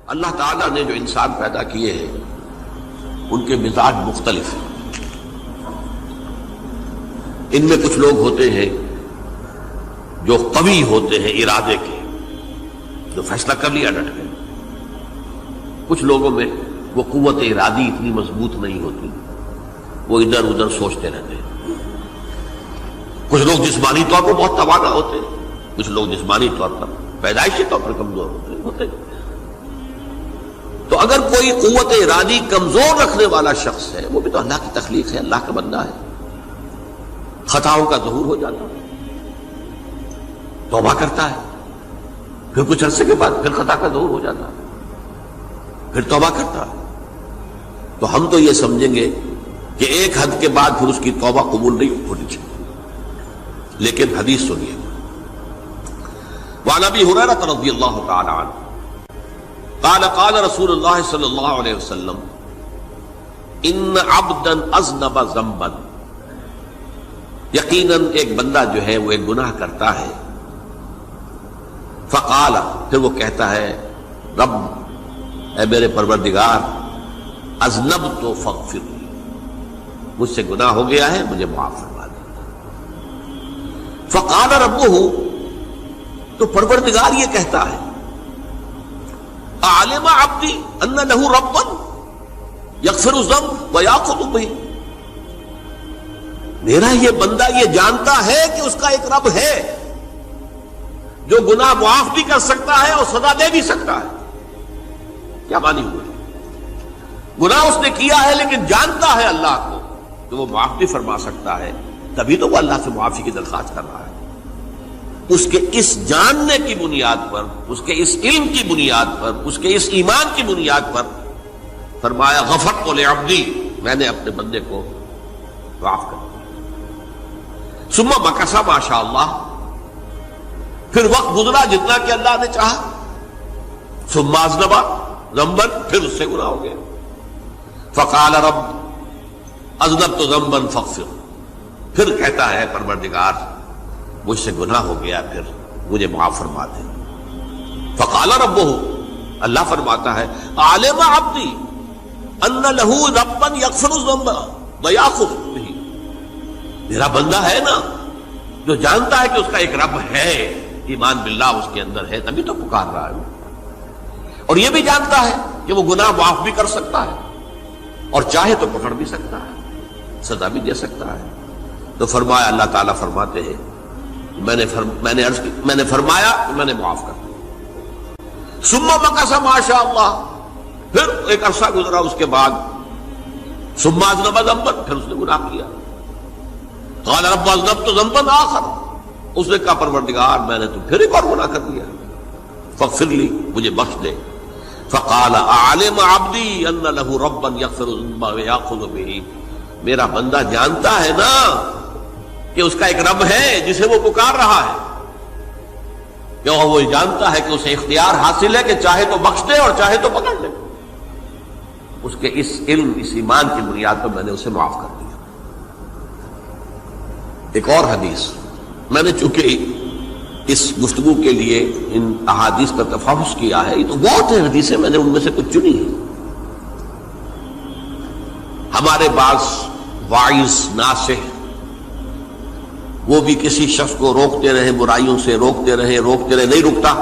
اللہ تعالیٰ نے جو انسان پیدا کیے ہیں ان کے مزاج مختلف ہیں. ان میں کچھ لوگ ہوتے ہیں جو قوی ہوتے ہیں ارادے کے، جو فیصلہ کر لیا ڈٹ گئے. کچھ لوگوں میں وہ قوت ارادی اتنی مضبوط نہیں ہوتی، وہ ادھر ادھر سوچتے رہتے ہیں. کچھ لوگ جسمانی طور پر بہت توانا ہوتے ہیں، کچھ لوگ جسمانی طور پر پیدائشی طور پر کمزور ہوتے ہیں. تو اگر کوئی قوت ارادی کمزور رکھنے والا شخص ہے، وہ بھی تو اللہ کی تخلیق ہے، اللہ کا بندہ ہے. خطاؤں کا ظہور ہو جاتا ہے، توبہ کرتا ہے، پھر کچھ عرصے کے بعد پھر خطا کا ظہور ہو جاتا ہے، پھر توبہ کرتا ہے. تو ہم تو یہ سمجھیں گے کہ ایک حد کے بعد پھر اس کی توبہ قبول نہیں ہونی چاہیے. لیکن حدیث سنیے. وعن ابی ہریرہ رضی اللہ تعالی عنہ قال قال رسول اللہ صلی اللہ علیہ وسلم ان عبدا اذنب ذنبا، یقیناً ایک بندہ جو ہے وہ ایک گناہ کرتا ہے. فقال، پھر وہ کہتا ہے رب، اے میرے پروردگار، اذنبت فاغفر لی، مجھ سے گناہ ہو گیا ہے، مجھے معاف فرما دے. فقال ربہ، تو پروردگار یہ کہتا ہے اعلم عبدی ان لہ ربا یغفر الذنب ویأخذ بہ، میرا یہ بندہ یہ جانتا ہے کہ اس کا ایک رب ہے جو گناہ معاف بھی کر سکتا ہے اور سزا دے بھی سکتا ہے. کیا معنی ہوئے؟ گناہ اس نے کیا ہے لیکن جانتا ہے اللہ کو کہ وہ معاف بھی فرما سکتا ہے، تبھی تو وہ اللہ سے معافی کی درخواست کر رہا ہے. اس کے اس جاننے کی بنیاد پر، اس کے اس علم کی بنیاد پر، اس کے اس ایمان کی بنیاد پر فرمایا غفرت لعبدی، میں نے اپنے بندے کو معاف کر دیا. ثم مکث ما شاء اللہ، پھر وقت گزرا جتنا کہ اللہ نے چاہا. ثم اذنب ذنبا، پھر اس سے گناہ ہو گیا. فقال رب اذنبت ذنبا فاغفر، پھر کہتا ہے پروردگار مجھ سے گناہ ہو گیا، پھر مجھے معاف فرما دے. فقال ربہ، اللہ فرماتا ہے عالم عبدی ان لہ ربا یغفر الذنب ویأخذ بہ، میرا بندہ ہے نا جو جانتا ہے کہ اس کا ایک رب ہے، ایمان باللہ اس کے اندر ہے، تبھی تو پکار رہا ہے. اور یہ بھی جانتا ہے کہ وہ گناہ معاف بھی کر سکتا ہے اور چاہے تو پکڑ بھی سکتا ہے، سزا بھی دے سکتا ہے. تو فرمایا، اللہ تعالیٰ فرماتے ہیں میں نے فرمایا میں نے معاف کر دیا. ثم مکث ما شاء اللہ، پھر ایک عرصہ گزرا اس کے بعد. ثم اذنب ذنبا، پھر اس نے گناہ کیا. قال رب اذنبت ذنبا آخر، اس نے کہا پروردگار میں نے تو پھر ایک اور گناہ کر دیا، فاغفر لی، مجھے بخش دے. فقال اعلم عبدی ان لہ ربا یغفر الذنب ویأخذ بہ، میرا بندہ جانتا ہے نا کہ اس کا ایک رب ہے جسے وہ پکار رہا ہے، کہ وہ جانتا ہے کہ اسے اختیار حاصل ہے کہ چاہے تو بخش دے اور چاہے تو پکڑ لے. اس کے اس علم، اس ایمان کی بنیاد پر میں نے اسے معاف کر دیا. ایک اور حدیث، میں نے چونکہ اس گفتگو کے لیے ان احادیث پر تفحص کیا ہے، یہ تو بہت ہیں حدیثیں، میں نے ان میں سے کچھ چنی ہیں. ہمارے بعض واعظ ناصح وہ بھی کسی شخص کو روکتے رہے، برائیوں سے روکتے رہے، نہیں رکتا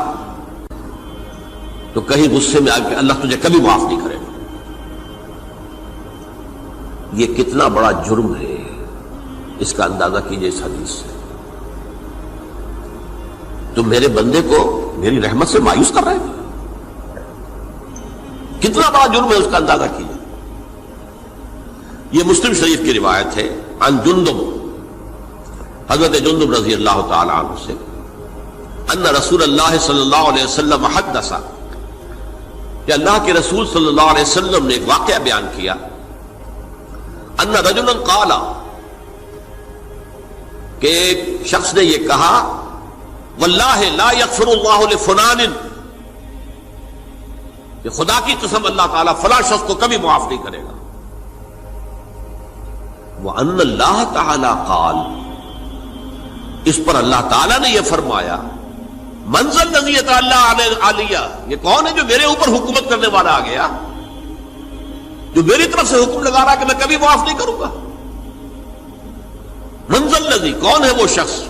تو کہیں غصے میں آ کے اللہ تجھے کبھی معاف نہیں کرے گا. یہ کتنا بڑا جرم ہے، اس کا اندازہ کیجئے اس حدیث سے. تم میرے بندے کو میری رحمت سے مایوس کر رہے ہیں، کتنا بڑا جرم ہے، اس کا اندازہ کیجئے. یہ مسلم شریف کی روایت ہے عن جندب، حضرت جندب رضی اللہ تعالی عنہ سے، ان رسول اللہ صلی اللہ علیہ وسلم حدث، کہ اللہ کے رسول صلی اللہ علیہ وسلم نے ایک واقعہ بیان کیا. ان رجلا قال، کہ ایک شخص نے یہ کہا واللہ لا یغفر اللہ لفلان، کہ خدا کی قسم اللہ تعالیٰ فلاں شخص کو کبھی معاف نہیں کرے گا. وَأَنَّ اللَّهَ تَعَالَى قَالَ، اس پر اللہ تعالیٰ نے یہ فرمایا منزل نزیت اللہ علیہ، یہ کون ہے جو میرے اوپر حکومت کرنے والا آ گیا، جو میری طرف سے حکم لگا رہا کہ میں کبھی معاف نہیں کروں گا؟ منزل نزی، کون ہے وہ شخص؟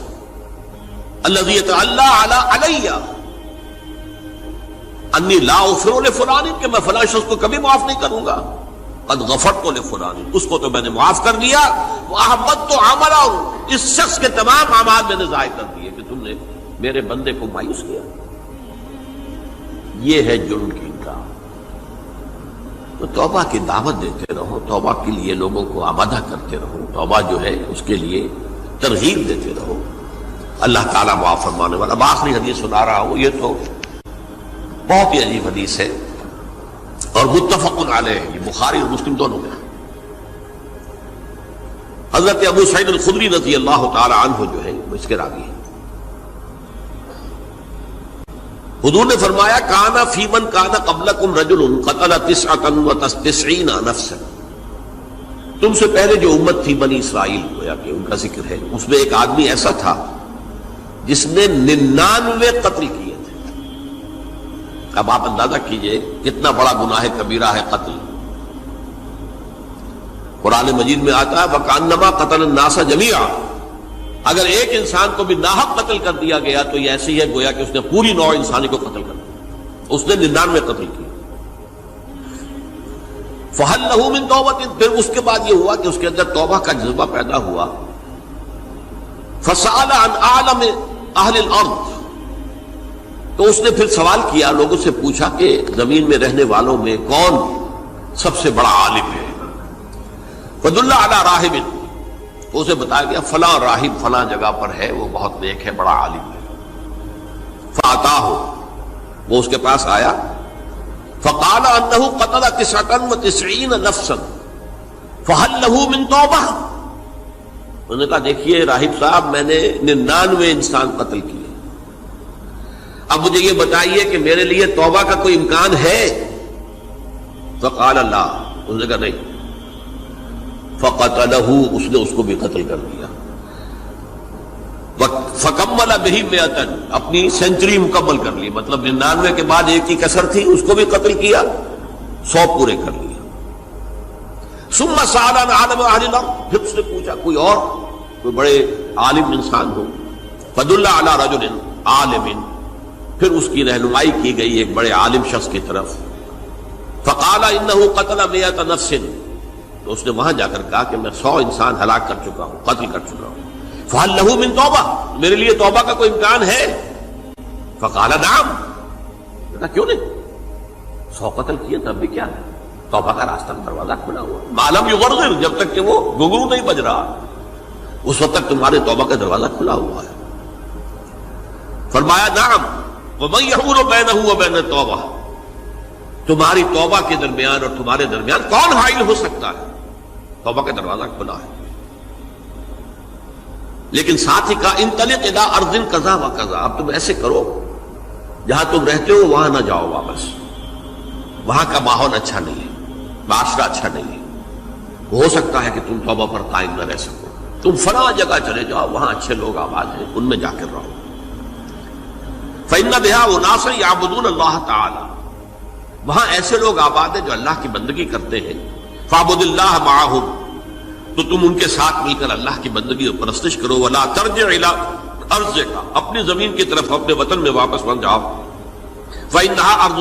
الذی یتعلی علیہ انی لا اغفر لفلان، کہ میں فلاں شخص کو کبھی معاف نہیں کروں گا، قد غفرت لفلان، اس کو تو میں نے معاف کر دیا، واحبطت عملہ، اس شخص کے تمام اعمال میں نے ضائع کر دیے کہ تم نے میرے بندے کو مایوس کیا۔ یہ ہے جرم کی انکار۔ تو توبہ کی دعوت دیتے رہو، توبہ کے لیے لوگوں کو آمادہ کرتے رہو، توبہ جو ہے اس کے لیے ترغیب دیتے رہو، اللہ تعالیٰ معاف فرمانے والا۔ اب آخری حدیث سنا رہا ہوں، یہ تو بہت ہی عجیب حدیث ہے اور متفق علیہ، یہ بخاری اور مسلم دونوں میں۔ حضرت ابو سعید الخدری رضی اللہ تعالی عنہ جو ہے وہ اس کے راوی ہیں۔ حضور نے فرمایا کانا فی من کانا قبلکم رجل قتل 99 نفسا، تم سے پہلے جو امت تھی بنی اسرائیل، گویا کہ ان کا ذکر ہے، اس میں ایک آدمی ایسا تھا جس نے 99 قتل کیے تھے۔ اب آپ اندازہ کیجئے کتنا بڑا گناہ کبیرہ ہے قتل۔ قرآن مجید میں آتا ہے وَكَأَنَّمَا قَتَلَ النَّاسَ جَمِيعًا، اگر ایک انسان کو بھی ناحق قتل کر دیا گیا تو یہ ایسی ہے گویا کہ اس نے پوری نوع انسانی کو قتل کر دیا، اس نے 99 قتل کیے۔ فَهَلْ لَهُ مِن تَوْبَةٍ، پھر اس کے بعد یہ ہوا کہ اس کے اندر توبہ کا جذبہ پیدا ہوا۔ فَسَأَلَ عَنْ أَعْلَمِ أَهْلِ الْأَرْضِ، تو اس نے پھر سوال کیا، لوگوں سے پوچھا کہ زمین میں رہنے والوں میں کون سب سے بڑا عالم ہے؟ فَدُلَّ عَلَى رَاهِبٍ، تو اسے بتایا گیا فلاں راہب فلاں جگہ پر ہے، وہ بہت نیک ہے، بڑا عالم ہے۔ فَأَتَاهُ، وہ اس کے پاس آیا، فَقَالَ أَنَّهُ قَتَلَ 99 نَفْسًا فَهَلْ لَهُ مِن تَوْبَةٍ، انہوں نے کہا دیکھیے راہب صاحب، میں نے 99 انسان قتل کیے، اب مجھے یہ بتائیے کہ میرے لیے توبہ کا کوئی امکان ہے؟ فقال لا، انہوں نے کہا نہیں۔ فقتلہ، اس نے اس کو بھی قتل کر دیا۔ فکمل بہ 100، اپنی سینچری مکمل کر لی، مطلب 99 کے بعد ایک کی کسر تھی، اس کو بھی قتل کیا، 100 پورے کر لیا۔ ثم سأل عن عالم اہل الارض، پھر اس نے پوچھا کوئی اور، کوئی بڑے عالم انسان ہو۔ فدل علی رجل عالم، پھر اس کی رہنمائی کی گئی ایک بڑے عالم شخص کی طرف۔ فقال انه قتل 100 نفس، تو اس نے وہاں جا کر کہا کہ میں 100 انسان ہلاک کر چکا ہوں، قتل کر چکا ہوں۔ فهل له من توبہ، میرے لیے توبہ کا کوئی امکان ہے؟ فقال نعم، کہا کیوں نہیں، 100 قتل کیے تب بھی کیا ہے، توبہ کا راستہ دروازہ کھلا ہوا، ما لم یغرغر، جب تک کہ وہ گھنگرو نہیں بج رہا اس وقت تک تمہارے توبہ کا دروازہ کھلا ہوا ہے۔ فرمایا نعم، وَمَن يَحُولُ بَيْنَهُ وَبَيْنَ التَّوْبَةِ، تمہاری توبہ کے درمیان اور تمہارے درمیان کون حائل ہو سکتا ہے، توبہ کا دروازہ کھلا ہے۔ لیکن ساتھ ہی کہا انطلق الی ارض کذا و کذا، اب تم ایسے کرو جہاں تم رہتے ہو وہاں نہ جاؤ واپس، وہاں کا ماحول اچھا نہیں ہے، معاشرہ اچھا نہیں ہے، ہو سکتا ہے کہ تم توبہ پر قائم نہ رہ سکو، تم فلاں جگہ چلے جاؤ، وہاں اچھے لوگ آباد ہیں، ان میں جا کر رہو۔ فإن بها أناسا يعبدون اللہ تعالی، وہاں ایسے لوگ آباد ہیں جو اللہ کی بندگی کرتے ہیں۔ فاعبد اللہ معهم، تو تم ان کے ساتھ مل کر اللہ کی بندگی اور پرستش کرو۔ ولا ترجع الى ارضک، اپنی زمین کی طرف اپنے وطن میں واپس بن جاؤ۔ فإنها ارض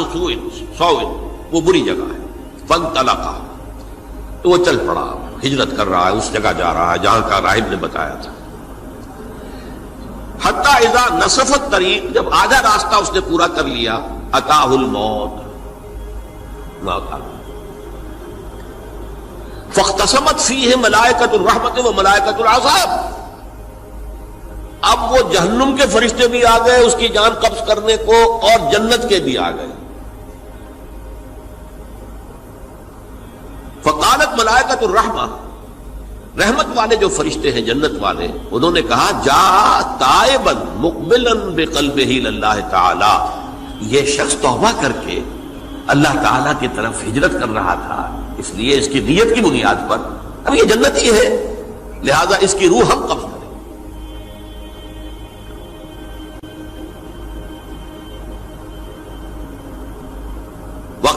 سوء، وہ بری جگہ ہے۔ فانطلقا، تو وہ چل پڑا، ہجرت کر رہا ہے، اس جگہ جا رہا ہے جہاں کا راہب نے بتایا تھا۔ حتی اذا نصف الطریق، جب آدھا راستہ اس نے پورا کر لیا، اتاہ الموت، موت آ گئی۔ فاختصمت فیہ ملائکۃ الرحمت و ملائکۃ العذاب، اب وہ جہنم کے فرشتے بھی آ گئے اس کی جان قبض کرنے کو، اور جنت کے بھی آ گئے۔ فقالت ملائکۃ الرحمہ، رحمت والے جو فرشتے ہیں جنت والے، انہوں نے کہا جا تائبا مقبلا بقلبہ اللہ تعالی، یہ شخص توبہ کر کے اللہ تعالیٰ کی طرف ہجرت کر رہا تھا، اس لیے اس کی نیت کی بنیاد پر اب یہ جنتی ہے، لہذا اس کی روح ہم قبض کریں۔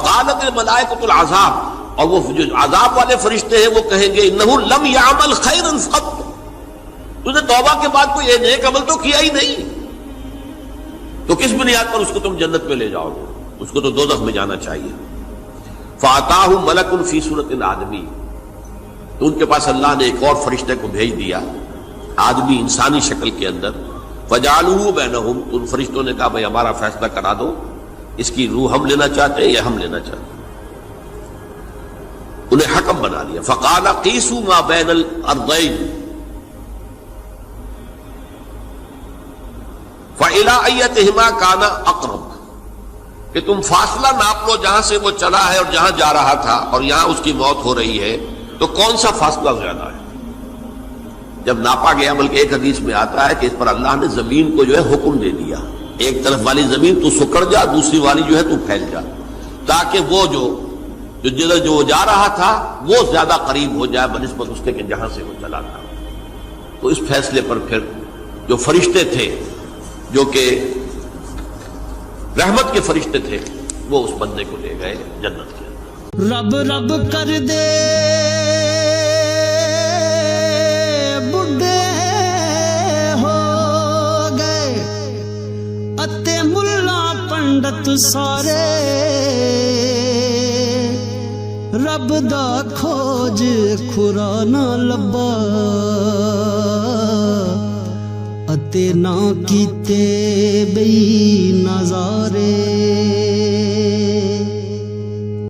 وقالت الملائکۃ العذاب، اور وہ جو عذاب والے فرشتے ہیں وہ کہیں گے انہ لم یعمل خیرا قط، تو نے توبہ کے بعد کوئی نیک عمل تو کیا ہی نہیں، تو کس بنیاد پر اس کو تم جنت میں لے جاؤ گے؟ اس کو تو دوزخ میں جانا چاہیے۔ فاتاہ ملک فی صورت آدمی، تو ان کے پاس اللہ نے ایک اور فرشتے کو بھیج دیا آدمی انسانی شکل کے اندر، فجعلوہ بینہم، ان فرشتوں نے کہا بھائی ہمارا فیصلہ کرا دو، اس کی روح ہم لینا چاہتے ہیں یا ہم لینا چاہتے ہیں، انہیں حکم بنا دیا۔ فقال قیسوا ما بین الارضین فإلی ایتہما کان اقرب، کہ تم فاصلہ ناپ لو جہاں سے وہ چلا ہے اور جہاں جا رہا تھا اور یہاں اس کی موت ہو رہی ہے، تو کون سا فاصلہ زیادہ ہے؟ جب ناپا گیا، بلکہ ایک حدیث میں آتا ہے کہ اس پر اللہ نے زمین کو جو ہے حکم دے دیا، ایک طرف والی زمین تو سکڑ جا، دوسری والی جو ہے تو پھیل جا، تاکہ وہ جو جدھر جو جا رہا تھا وہ زیادہ قریب ہو جائے بنسبت اس کے کہ جہاں سے وہ چلا تھا۔ تو اس فیصلے پر پھر جو فرشتے تھے جو کہ رحمت کے فرشتے تھے وہ اس بندے کو لے گئے جنت کے اندر۔ رب رب کر دے بڈھے ہو گئے اتے ملا پنڈت سارے، رب دا کھوج کھرا نہ لبا اتے نہ کیتے بئی نظارے۔